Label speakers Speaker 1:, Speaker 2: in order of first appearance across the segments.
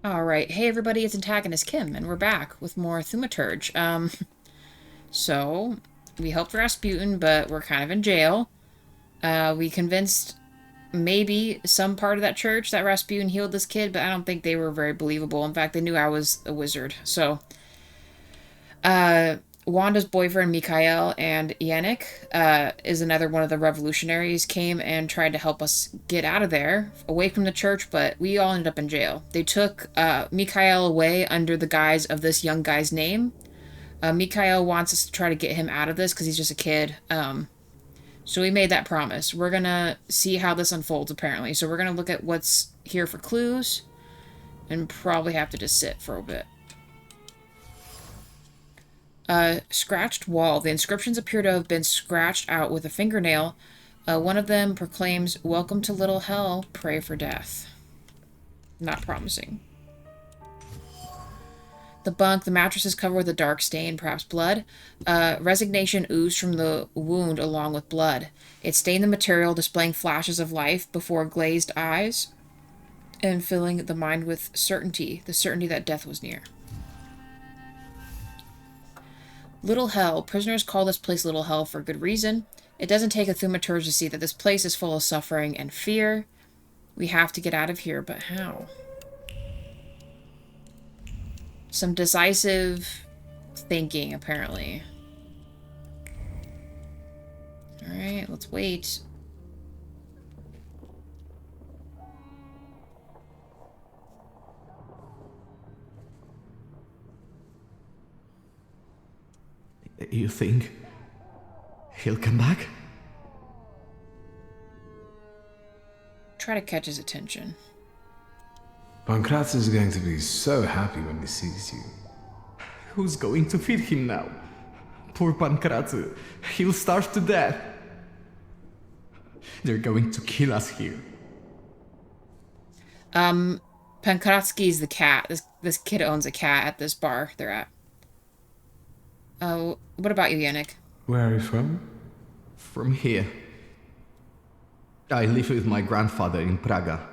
Speaker 1: Alright, hey everybody, it's AntagonistKim, and we're back with more Thaumaturge. So, we helped Rasputin, but we're kind of in jail. We convinced maybe some part of that church that Rasputin healed this kid, but I don't think they were very believable. In fact, they knew I was a wizard. So, Wanda's boyfriend, Mikhail, and Yannick, is another one of the revolutionaries, came and tried to help us get out of there, away from the church, but we all ended up in jail. They took Mikhail away under the guise of this young guy's name. Mikhail wants us to try to get him out of this because he's just a kid. So we made that promise. We're gonna see how this unfolds, apparently. So we're gonna look at what's here for clues, and probably have to just sit for a bit. Scratched wall. The inscriptions appear to have been scratched out with a fingernail. One of them proclaims, "Welcome to Little Hell, pray for death." Not promising. The bunk, the mattress is covered with a dark stain, perhaps blood. Resignation oozed from the wound along with blood. It stained the material, displaying flashes of life before glazed eyes and filling the mind with certainty, the certainty that death was near. Little Hell. Prisoners call this place Little Hell for good reason. It doesn't take a thaumaturge to see that this place is full of suffering and fear. We have to get out of here, but how? Some decisive thinking, apparently. Alright, let's wait.
Speaker 2: You think he'll come back?
Speaker 1: Try to catch his attention.
Speaker 3: Pancraz is going to be so happy when he sees you.
Speaker 2: Who's going to feed him now? Poor Pancraz. He'll starve to death. They're going to kill us here.
Speaker 1: Pankratski's the cat. This kid owns a cat at this bar they're at. Oh, what about you, Yannick?
Speaker 3: Where are you from?
Speaker 2: From here. I live with my grandfather in Praga.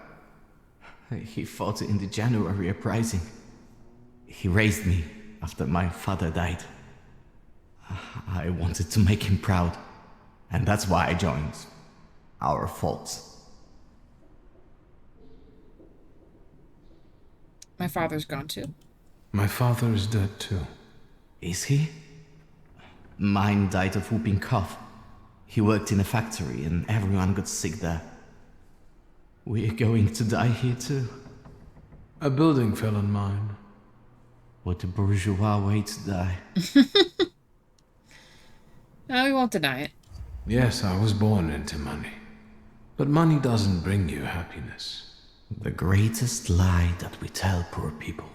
Speaker 2: He fought in the January uprising. He raised me after my father died. I wanted to make him proud, and that's why I joined our faults.
Speaker 1: My father's gone too.
Speaker 3: My father is dead too.
Speaker 2: Is he? Mine died of whooping cough. He worked in a factory and everyone got sick there. We're going to die here too.
Speaker 3: A building fell on mine.
Speaker 2: What a bourgeois way to die.
Speaker 1: No, we won't deny it.
Speaker 3: Yes, I was born into money. But money doesn't bring you happiness.
Speaker 2: The greatest lie that we tell poor people.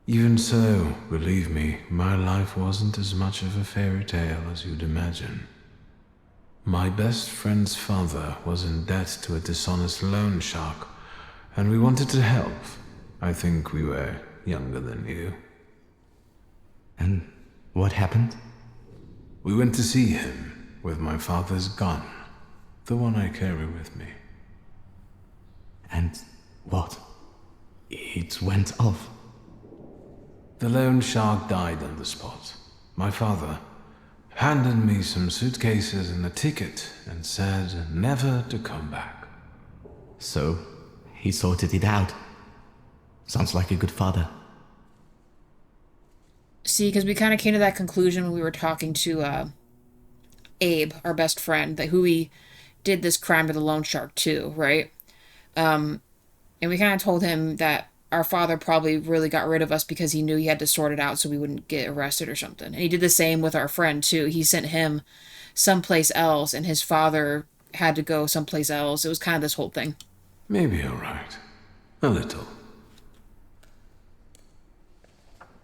Speaker 3: Even so, believe me, my life wasn't as much of a fairy tale as you'd imagine. My best friend's father was in debt to a dishonest loan shark, and we wanted to help. I think we were younger than you.
Speaker 2: And what happened?
Speaker 3: We went to see him with my father's gun, the one I carry with me.
Speaker 2: And what? It went off.
Speaker 3: The loan shark died on the spot. My father handed me some suitcases and a ticket and said never to come back.
Speaker 2: So, he sorted it out. Sounds like a good father.
Speaker 1: See, because we kind of came to that conclusion when we were talking to Abe, our best friend, that who we did this crime to the loan shark to, right? And we kind of told him that our father probably really got rid of us because he knew he had to sort it out so we wouldn't get arrested or something. And he did the same with our friend, too. He sent him someplace else, and his father had to go someplace else. It was kind of this whole thing.
Speaker 3: Maybe you're right. A little.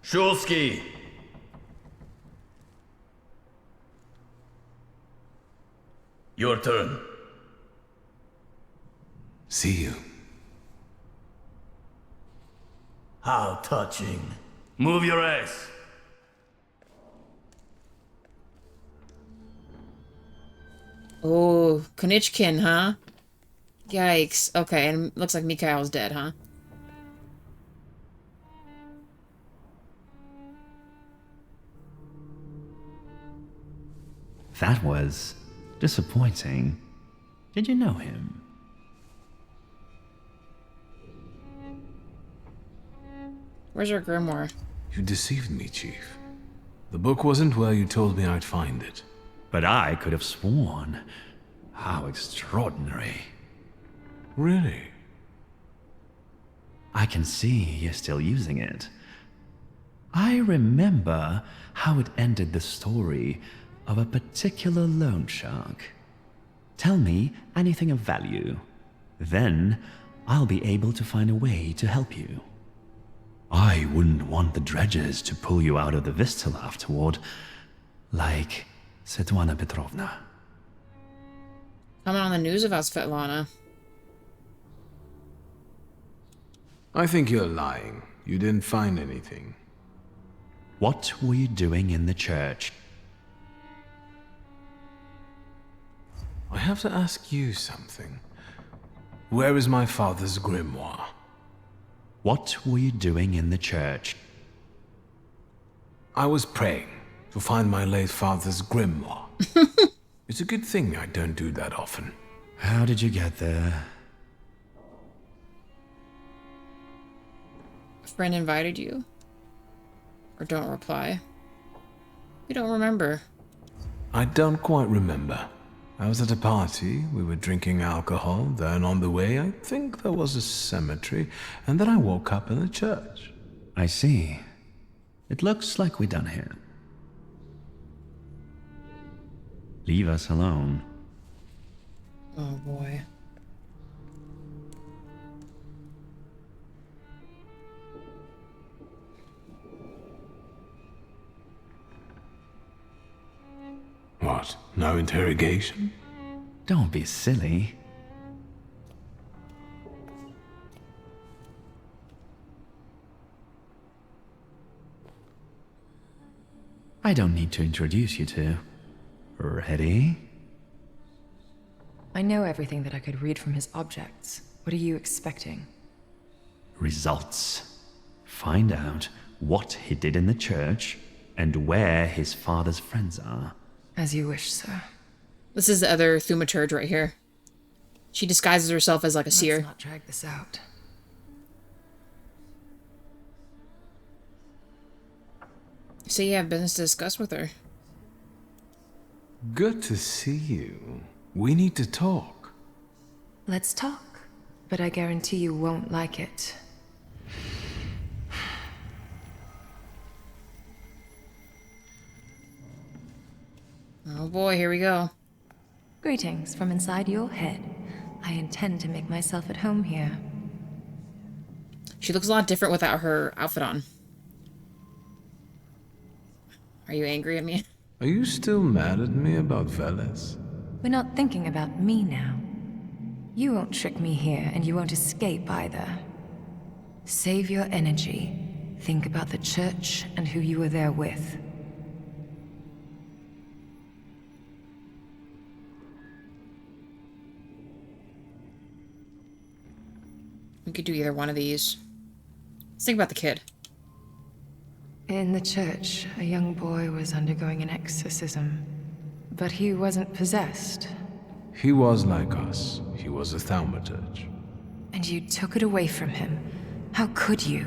Speaker 4: Szulski! Your turn.
Speaker 3: See you.
Speaker 4: How touching. Move your ass.
Speaker 1: Oh, Konichkin, huh? Yikes. Okay, and looks like Mikhail's dead, huh?
Speaker 5: That was disappointing. Did you know him?
Speaker 1: Where's our grimoire?
Speaker 3: You deceived me, Chief. The book wasn't where you told me I'd find it.
Speaker 5: But I could have sworn. How extraordinary.
Speaker 3: Really?
Speaker 5: I can see you're still using it. I remember how it ended the story of a particular loan shark. Tell me anything of value. Then I'll be able to find a way to help you. I wouldn't want the dredgers to pull you out of the Vistula afterward, like Svetlana Petrovna.
Speaker 1: Coming on the news about Svetlana.
Speaker 3: I think you're lying. You didn't find anything.
Speaker 5: What were you doing in the church?
Speaker 3: I have to ask you something. Where is my father's grimoire?
Speaker 5: What were you doing in the church?
Speaker 3: I was praying to find my late father's grimoire. It's a good thing I don't do that often.
Speaker 5: How did you get there?
Speaker 1: A friend invited you? Or don't reply? We don't remember.
Speaker 3: I don't quite remember. I was at a party, we were drinking alcohol, then on the way I think there was a cemetery, and then I woke up in the church.
Speaker 5: I see. It looks like we're done here. Leave us alone.
Speaker 1: Oh boy.
Speaker 3: What? No interrogation?
Speaker 5: Don't be silly. I don't need to introduce you to. Ready?
Speaker 6: I know everything that I could read from his objects. What are you expecting?
Speaker 5: Results. Find out what he did in the church and where his father's friends are.
Speaker 6: As you wish, sir.
Speaker 1: This is the other Thaumaturge right here. She disguises herself as like a seer.
Speaker 6: Let's not drag this out.
Speaker 1: So you have business to discuss with her.
Speaker 3: Good to see you. We need to talk.
Speaker 6: Let's talk, but I guarantee you won't like it.
Speaker 1: Oh boy, here we go.
Speaker 6: Greetings from inside your head. I intend to make myself at home here.
Speaker 1: She looks a lot different without her outfit on. Are you angry at me?
Speaker 3: Are you still mad at me about Veles?
Speaker 6: We're not thinking about me now. You won't trick me here, and you won't escape either. Save your energy. Think about the church and who you were there with.
Speaker 1: We could do either one of these. Let's think about the kid.
Speaker 6: In the church, a young boy was undergoing an exorcism. But he wasn't possessed.
Speaker 3: He was like us. He was a Thaumaturge.
Speaker 6: And you took it away from him. How could you?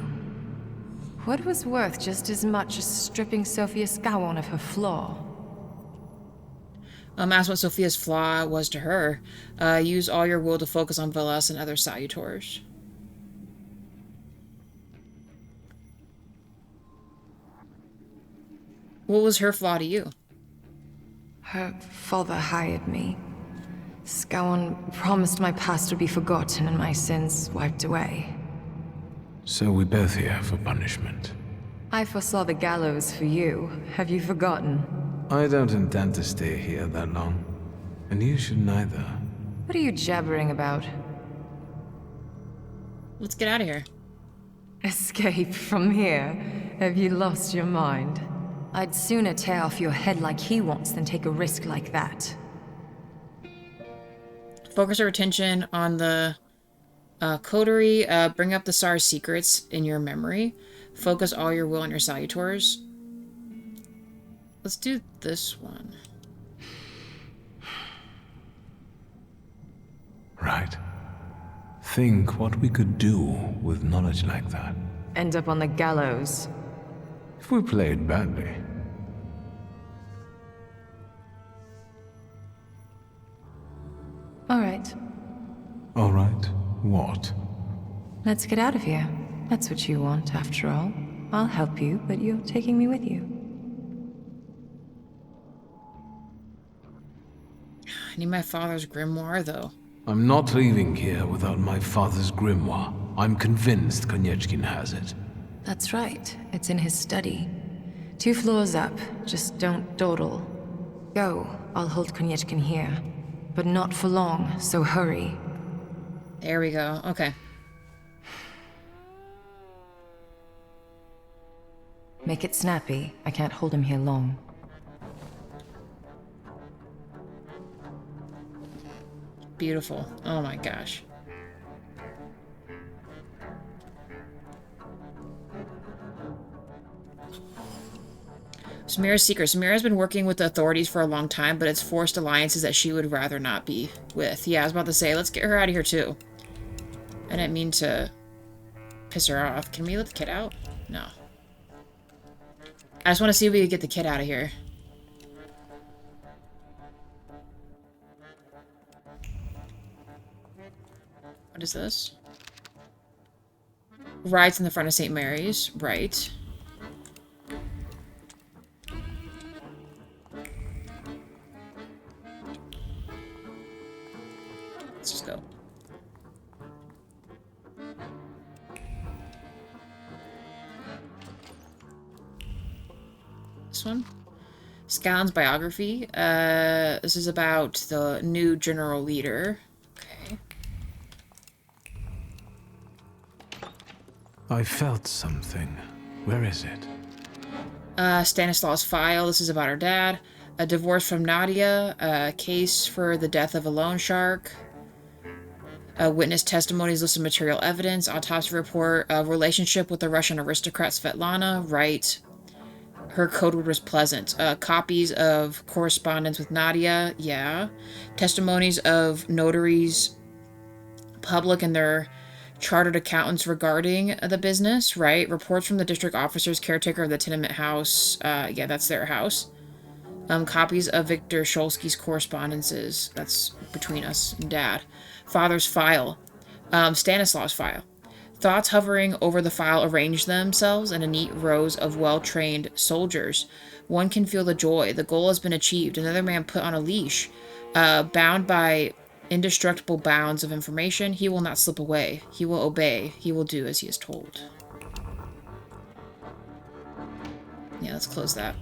Speaker 6: What was worth just as much as stripping Sophia Skowon of her flaw?
Speaker 1: Ask what Sophia's flaw was to her. Use all your will to focus on Veles and other salutors. What was her flaw to you?
Speaker 6: Her father hired me. Skowon promised my past would be forgotten and my sins wiped away.
Speaker 3: So we both here for punishment.
Speaker 6: I foresaw the gallows for you. Have you forgotten?
Speaker 3: I don't intend to stay here that long. And you should neither.
Speaker 6: What are you jabbering about?
Speaker 1: Let's get out of here.
Speaker 6: Escape from here? Have you lost your mind? I'd sooner tear off your head like he wants than take a risk like that.
Speaker 1: Focus our attention on the coterie. Bring up the SAR's secrets in your memory. Focus all your will on your salutors. Let's do this one.
Speaker 3: Right. Think what we could do with knowledge like that.
Speaker 6: End up on the gallows.
Speaker 3: If we played badly.
Speaker 6: All right.
Speaker 3: All right. What?
Speaker 6: Let's get out of here. That's what you want, after all. I'll help you, but you're taking me with you.
Speaker 1: I need my father's grimoire, though.
Speaker 3: I'm not leaving here without my father's grimoire. I'm convinced Konechkin has it.
Speaker 6: That's right. It's in his study. 2 floors up. Just don't dawdle. Go. I'll hold Konechkin here. But not for long, so hurry.
Speaker 1: There we go. Okay.
Speaker 6: Make it snappy. I can't hold him here long.
Speaker 1: Beautiful. Oh my gosh. Samira's secret. Samira's been working with the authorities for a long time, but it's forced alliances that she would rather not be with. Yeah, I was about to say, let's get her out of here too. I didn't mean to piss her off. Can we let the kid out? No. I just want to see if we can get the kid out of here. What is this? Rides in the front of St. Mary's. Right. Let's just go. This one? Scallon's biography. This is about the new general leader. Okay.
Speaker 3: I felt something. Where is it?
Speaker 1: Stanislaus file. This is about her dad. A divorce from Nadia. A case for the death of a loan shark. Witness testimonies, list of material evidence. Autopsy report. A relationship with the Russian aristocrat Svetlana. Right. Her code word was pleasant. Copies of correspondence with Nadia. Yeah. Testimonies of notaries, public and their chartered accountants regarding the business, right? Reports from the district officers, caretaker of the tenement house. Yeah, that's their house. Copies of Wictor Szulski's correspondences. That's between us and Dad. Father's file. Stanislaus file. Thoughts hovering over the file arrange themselves in a neat rows of well-trained soldiers. One can feel the joy. The goal has been achieved. Another man put on a leash. Bound by indestructible bounds of information, he will not slip away. He will obey. He will do as he is told. Yeah, let's close that.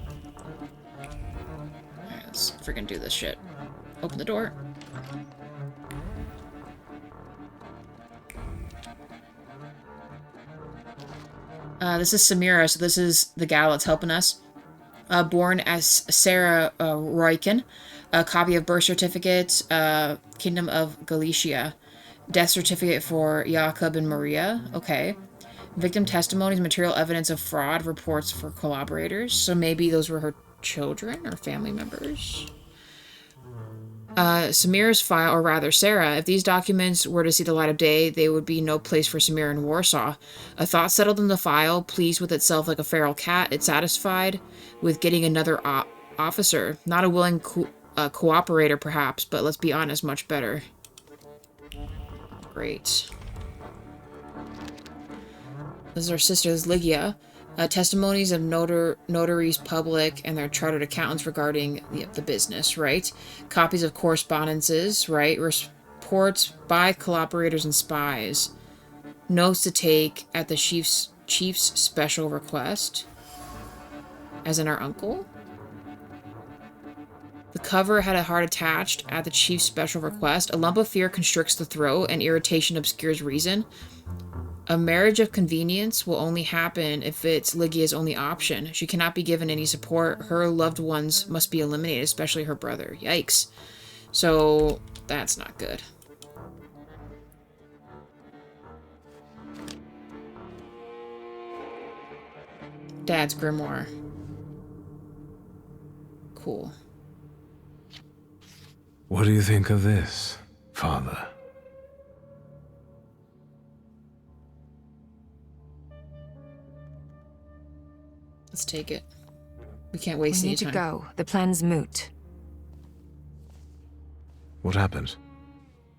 Speaker 1: Alright, let's freaking do this shit. Open the door. This is Samira, so this is the gal that's helping us. Born as Sarah Roykin. A copy of birth certificate, Kingdom of Galicia. Death certificate for Jakob and Maria. Okay. Victim testimonies, material evidence of fraud, reports for collaborators. So maybe those were her children or family members. Samira's file, or rather Sarah, if these documents were to see the light of day, they would be no place for Samira in Warsaw. A thought settled in the file, pleased with itself like a feral cat, it satisfied with getting another officer. Not a willing cooperator, perhaps, but let's be honest, much better. Great. This is our sister's Lygia. Testimonies of notaries public and their chartered accountants regarding the business, right? Copies of correspondences, right? Reports by collaborators and spies. Notes to take at the chief's special request. As in our uncle. The cover had a heart attached at the chief's special request. A lump of fear constricts the throat and irritation obscures reason. A marriage of convenience will only happen if it's Lygia's only option. She cannot be given any support. Her loved ones must be eliminated, especially her brother. Yikes. So, that's not good. Dad's grimoire. Cool.
Speaker 3: What do you think of this, Father?
Speaker 1: Let's take it. We can't waste
Speaker 6: We
Speaker 1: any
Speaker 6: need to
Speaker 1: time.
Speaker 6: go. The plan's moot.
Speaker 3: What happened?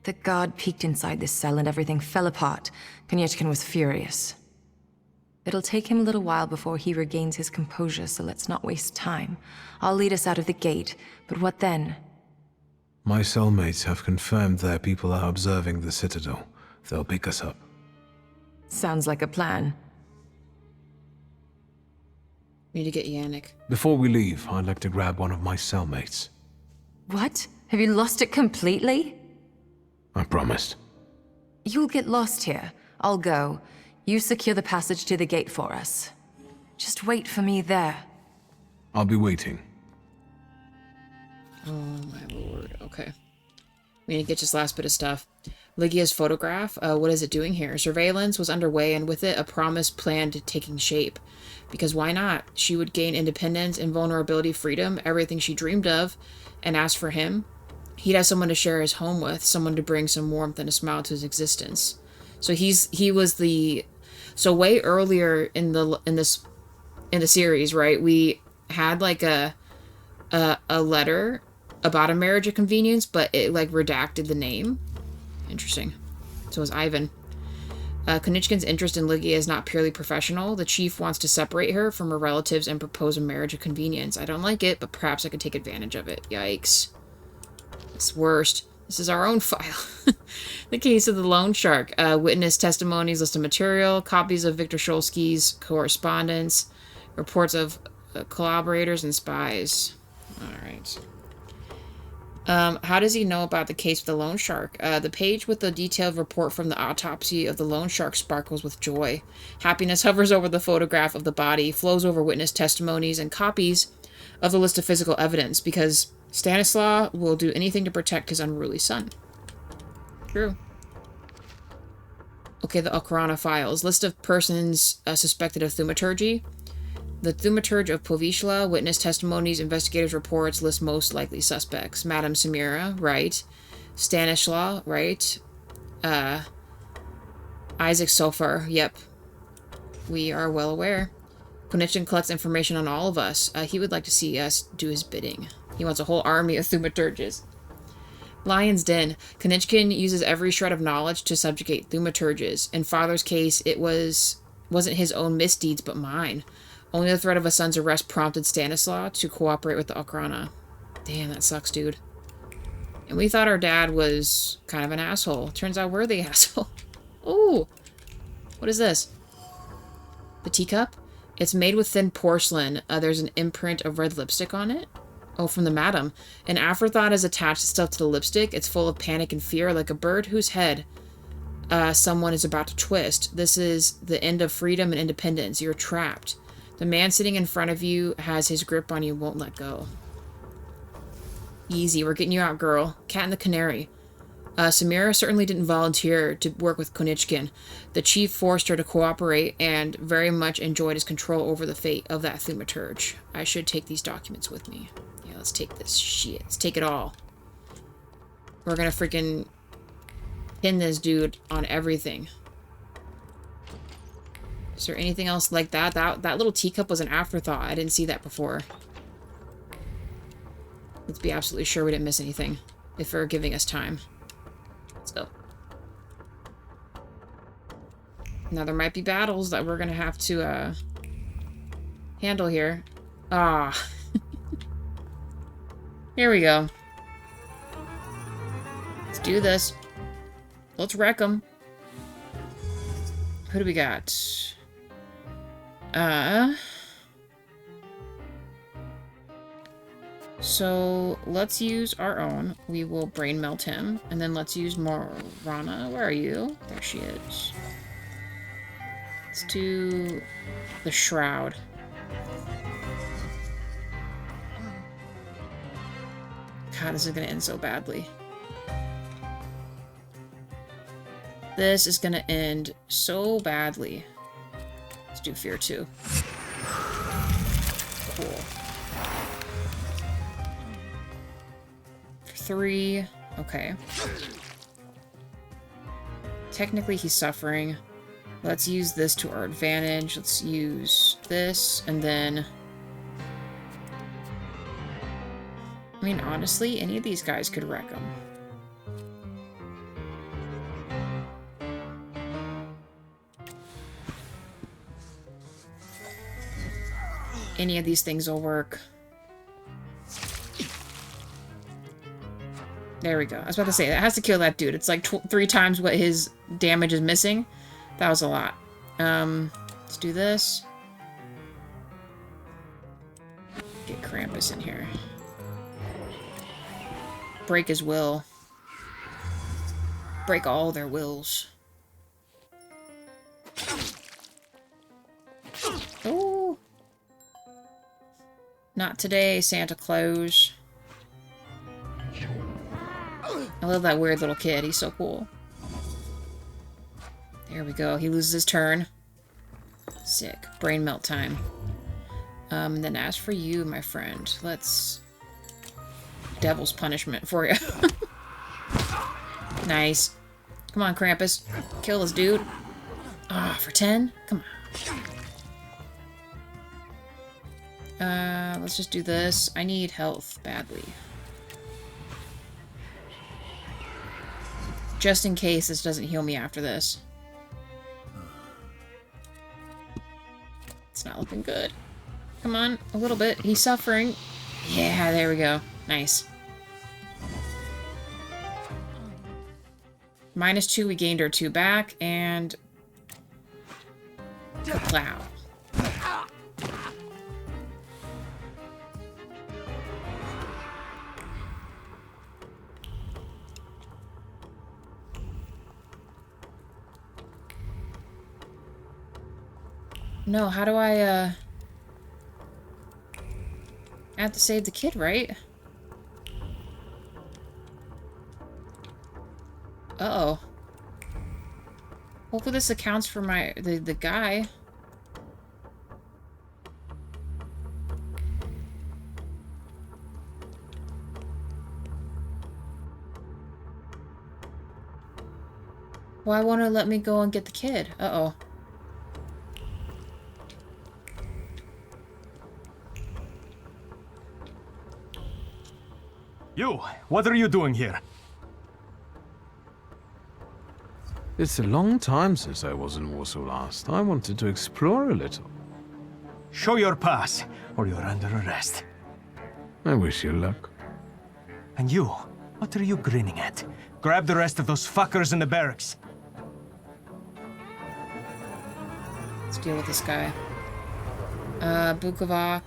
Speaker 6: The guard peeked inside this cell and everything fell apart. Konieczkin was furious. It'll take him a little while before he regains his composure, so let's not waste time. I'll lead us out of the gate, but what then?
Speaker 3: My cellmates have confirmed their people are observing the Citadel. They'll pick us up.
Speaker 6: Sounds like a plan.
Speaker 1: We need to get Yannick.
Speaker 3: Before we leave, I'd like to grab one of my cellmates.
Speaker 6: What? Have you lost it completely?
Speaker 3: I promised.
Speaker 6: You'll get lost here. I'll go. You secure the passage to the gate for us. Just wait for me there.
Speaker 3: I'll be waiting.
Speaker 1: Oh my lord. Okay. We need to get this last bit of stuff. Lygia's photograph. What is it doing here? Surveillance was underway, and with it, a promise planned taking shape. Because why not? She would gain independence, invulnerability, freedom, everything she dreamed of, and asked for him. He'd have someone to share his home with, someone to bring some warmth and a smile to his existence. So he was the... So way earlier in the series, right, we had like a letter about a marriage of convenience, but it like redacted the name. Interesting. So it was Ivan. Konieczkin's interest in Lygia is not purely professional. The chief wants to separate her from her relatives and propose a marriage of convenience. I don't like it, but perhaps I could take advantage of it. Yikes. It's worst. This is our own file. The case of the loan shark. Witness testimonies, list of material, copies of Wictor Szulski's correspondence, reports of collaborators and spies. Alright. How does he know about the case of the loan shark? The page with the detailed report from the autopsy of the loan shark sparkles with joy. Happiness hovers over the photograph of the body, flows over witness testimonies, and copies of the list of physical evidence, because Stanislaw will do anything to protect his unruly son. True. Okay, the Okrana files. List of persons suspected of Thaumaturge. The Thaumaturge of Povishla, witness testimonies, investigators' reports, list most likely suspects. Madame Samira, right. Stanislaw, right. Isaac Sofar, yep. We are well aware. Konieczkin collects information on all of us. He would like to see us do his bidding. He wants a whole army of Thaumaturges. Lion's Den. Konieczkin uses every shred of knowledge to subjugate Thaumaturges. In Father's case, it wasn't his own misdeeds, but mine. Only the threat of a son's arrest prompted Stanislaw to cooperate with the Okrana. Damn, that sucks, dude. And we thought our dad was kind of an asshole. Turns out we're the asshole. Ooh! What is this? The teacup? It's made with thin porcelain. There's an imprint of red lipstick on it. Oh, from the madam. An afterthought has attached itself to the lipstick. It's full of panic and fear, like a bird whose head someone is about to twist. This is the end of freedom and independence. You're trapped. The man sitting in front of you has his grip on you, won't let go. Easy, we're getting you out, girl. Cat and the Canary. Samira certainly didn't volunteer to work with Konieczkin. The chief forced her to cooperate and very much enjoyed his control over the fate of that Thaumaturge. I should take these documents with me. Yeah, let's take this shit. Let's take it all. We're gonna freaking pin this dude on everything. Is there anything else like that? That little teacup was an afterthought. I didn't see that before. Let's be absolutely sure we didn't miss anything. If they're giving us time. Let's go. Now there might be battles that we're gonna have to handle here. Ah. Here we go. Let's do this. Let's wreck them. Who do we got? So let's use our own. We will brain melt him, and then let's use Morana. Where are you? There she is. Let's do the shroud. God, this is gonna end so badly. This is gonna end so badly. Let's do Fear 2. Cool. For 3. Okay. Technically, he's suffering. Let's use this to our advantage. Let's use this, and then... I mean, honestly, any of these guys could wreck him. Any of these things will work. There we go. I was about to say, that has to kill that dude. It's like 3 times what his damage is missing. That was a lot. Let's do this. Get Krampus in here. Break his will. Break all their wills. Oh. Not today, Santa Claus. I love that weird little kid. He's so cool. There we go. He loses his turn. Sick. Brain melt time. And then as for you, my friend, let's... Devil's punishment for you. Nice. Come on, Krampus. Kill this dude. Ah, for 10? Come on. Let's just do this. I need health badly. Just in case this doesn't heal me after this. It's not looking good. Come on, a little bit. He's suffering. Yeah, there we go. Nice. -2, we gained our 2 back, and... Wow. No, how do I have to save the kid, right? Uh-oh. Hopefully this accounts for the guy. Why won't it let me go and get the kid? Uh-oh.
Speaker 7: You, what are you doing here?
Speaker 3: It's a long time since I was in Warsaw last. I wanted to explore a little.
Speaker 7: Show your pass, or you're under arrest.
Speaker 3: I wish you luck.
Speaker 7: And you, what are you grinning at? Grab the rest of those fuckers in the barracks.
Speaker 1: Let's deal with this guy. Bukovac.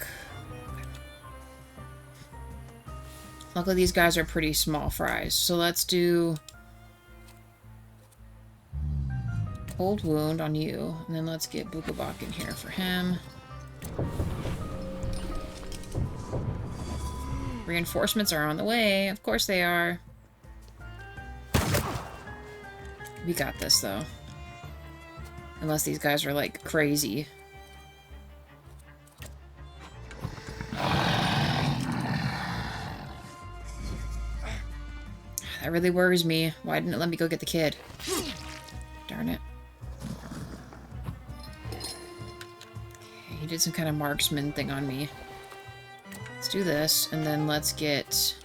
Speaker 1: Luckily these guys are pretty small fries, so let's do... Cold wound on you, and then let's get Bukovac in here for him. Reinforcements are on the way. Of course they are. We got this, though. Unless these guys are, like, crazy. That really worries me. Why didn't it let me go get the kid? Darn it. He did some kind of marksman thing on me. Let's do this, and then let's get...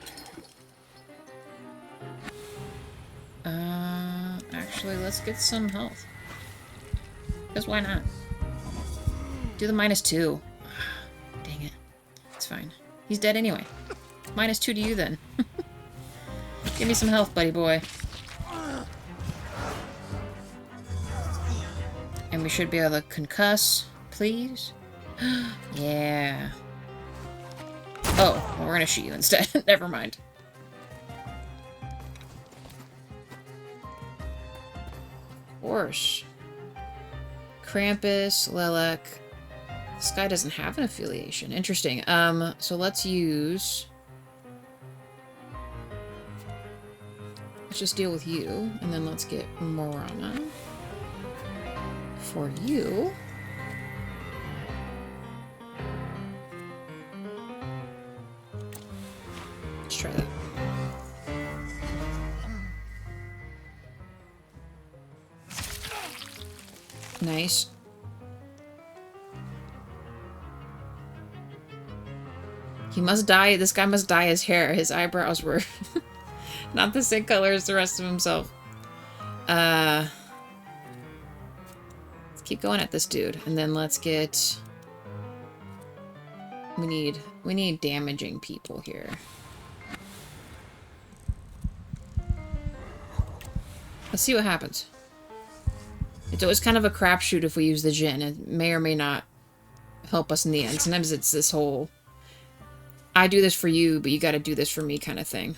Speaker 1: Actually, let's get some health. Because why not? Do the -2. Dang it. It's fine. He's dead anyway. -2 to you, then. Give me some health, buddy boy. And we should be able to concuss, please. Yeah. Oh, well, we're gonna shoot you instead. Never mind. Of course. Krampus, Lelek. This guy doesn't have an affiliation. Interesting. So let's use... Let's just deal with you, and then let's get Morana. For you... Nice. He must dye. This guy must dye his hair. His eyebrows were not the same color as the rest of himself. Let's keep going at this dude, and then let's get. We need damaging people here. Let's see what happens. It's always kind of a crapshoot if we use the Jinn. It may or may not help us in the end. Sometimes it's this whole, I do this for you, but you gotta do this for me kind of thing.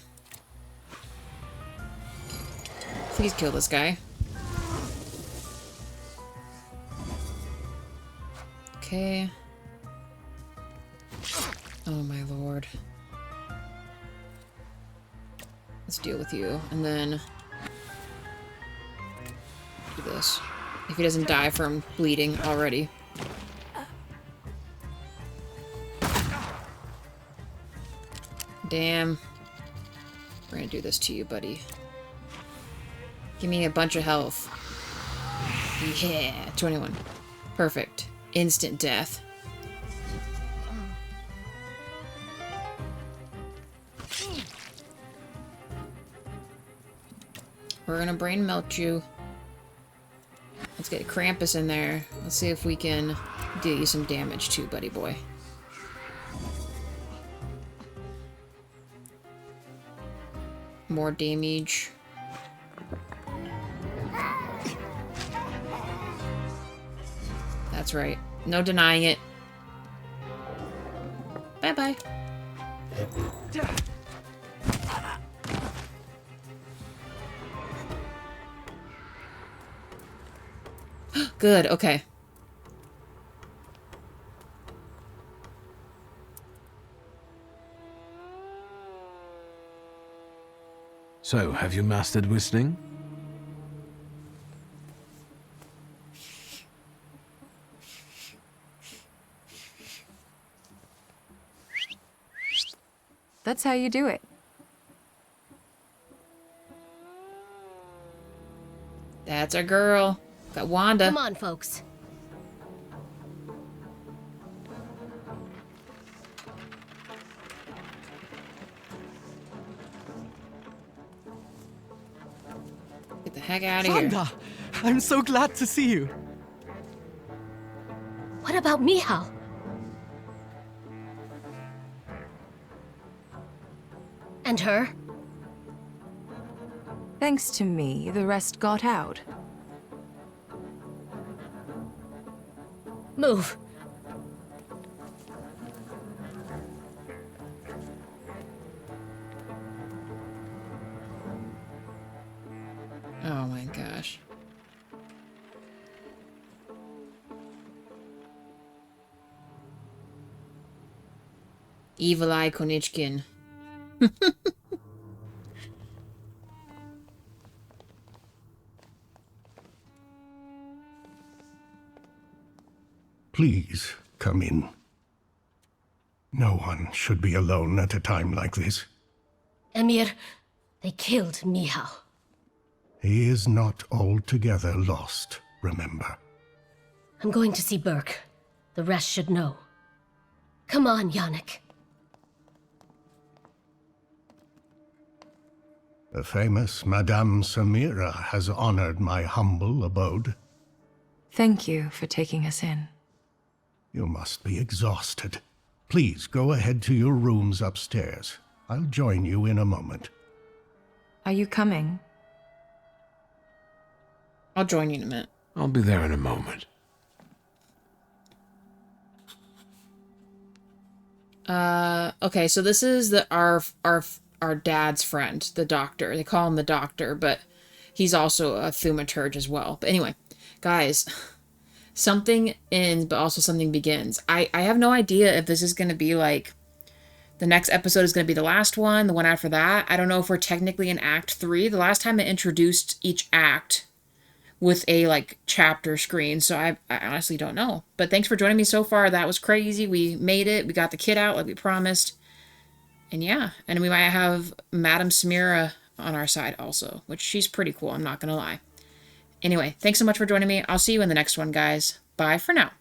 Speaker 1: Please kill this guy. Okay. Oh my lord. Let's deal with you, and then do this. If he doesn't die from bleeding already. Damn. We're gonna do this to you, buddy. Give me a bunch of health. Yeah, 21. Perfect. Instant death. We're gonna brain melt you. Let's get Krampus in there. Let's see if we can do you some damage too, buddy boy. More damage. That's right. No denying it. Bye-bye. Good, okay.
Speaker 3: So, have you mastered whistling?
Speaker 6: That's how you do it.
Speaker 1: That's our girl. Got Wanda.
Speaker 8: Come on, folks.
Speaker 1: Get the heck out of here.
Speaker 9: Wanda! I'm so glad to see you.
Speaker 8: What about Mihal? And her?
Speaker 6: Thanks to me, the rest got out.
Speaker 8: Move.
Speaker 1: Oh my gosh. Evil Eye Konichkin.
Speaker 10: Please, come in. No one should be alone at a time like this.
Speaker 8: Emir, they killed Mihal.
Speaker 10: He is not altogether lost, remember.
Speaker 8: I'm going to see Burke. The rest should know. Come on, Yannick.
Speaker 10: The famous Madame Samira has honored my humble abode.
Speaker 6: Thank you for taking us in.
Speaker 10: You must be exhausted. Please go ahead to your rooms upstairs. I'll join you in a moment.
Speaker 6: Are you coming?
Speaker 1: I'll join you in a minute.
Speaker 3: I'll be there in a moment.
Speaker 1: Okay, so this is our dad's friend, the doctor. They call him the doctor, but he's also a thaumaturge as well. But anyway, guys, something ends, but also something begins. I have no idea if this is going to be like, the next episode is going to be the last one, the one after that. I don't know if we're technically in Act 3. The last time it introduced each act with a, like, chapter screen, so I honestly don't know. But thanks for joining me so far. That was crazy. We made it. We got the kid out like we promised. And yeah, and we might have Madame Samira on our side also, which she's pretty cool, I'm not going to lie. Anyway, thanks so much for joining me. I'll see you in the next one, guys. Bye for now.